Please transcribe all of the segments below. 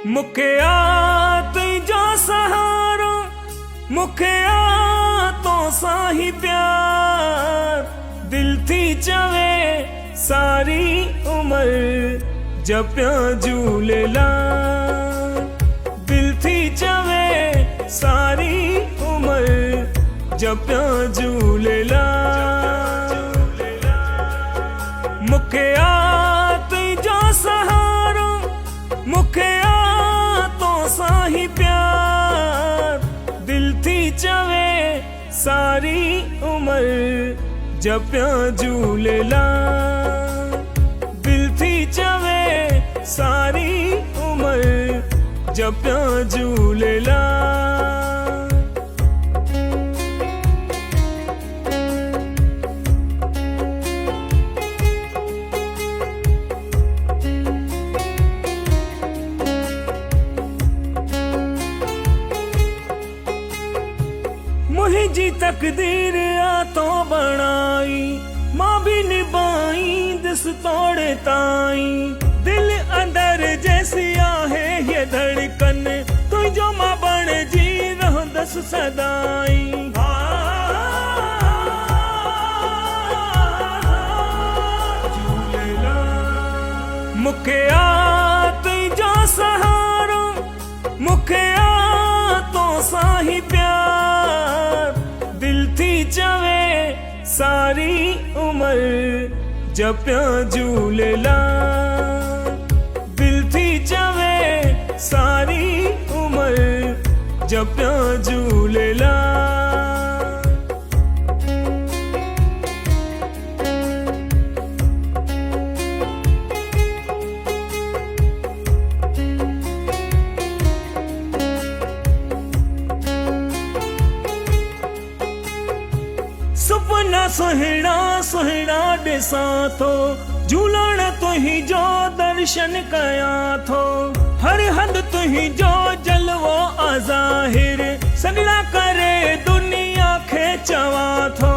मुखे आ तुझो सहारो, मुखे आ तो साही प्यार। दिल थी चवे सारी उम्र जपिया झूलेलाल। दिल थी चवे सारी उम्र जपिया झूलेलाल। मुखे आ तुझो सहारो, मुखे आ तो साही प्यार। दिल थी चवे सारी उम्र जपिया झूलेलाल। दिल थी चवे सारी उम्र जपिया झूलेलाल। मुझी तकदीर आ तो बनाई, मां भी निभाई दिस तोड़े ताई। दिल अंदर जैसी आहे ये धड़कन, तुझो मां बन जी रहो दस सदाई। मुखे आ तुझो सहारो, मुखे आ तो साही प्यार। दिल थी चवे सारी उम्र जपिया झूलेलाल। दिल थी चवे सारी उम्र जपिया झूलेलाल। सुपना सुहिणा सुहिणा ॾिसा थो, झूलण तुंहिंजो दर्शन कयां थो। हर हंधि तुंहिंजो जलवो आ ज़ाहिर, सगड़ा करे दुनिया खे चवां थो।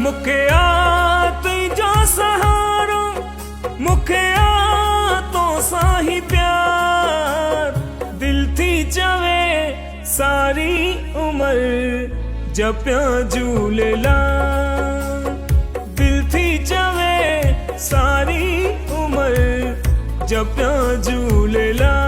मुखे आ तुझो सहारो, मुखे आ तो साही प्यार। दिल थी चवे सारी उम्र जपिया झूलेलाल। दिल थी चवे सारी उम्र जपिया झूलेलाल।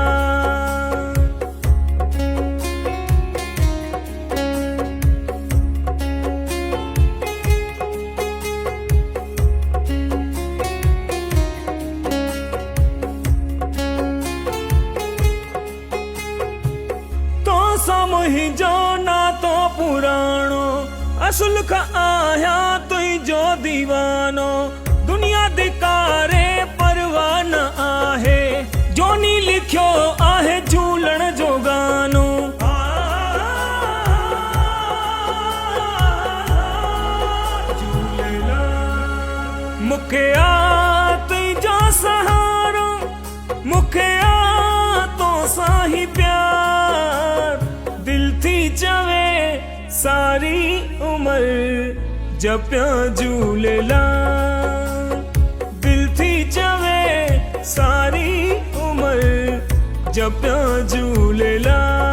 मुझो नातो पुराणो, असुल का आया तुझो दीवानो। दुनिया दिकारे परवाह न आहे, जोनी लिखियो आहे झूलण जो गानो। मुखे आ तुझो सहारो, मुखे आ तो साही प्यार। दिल थी चवे सारी उम्र जपिया झूलेलाल। दिल थी चवे सारी उम्र जपिया झूलेलाल।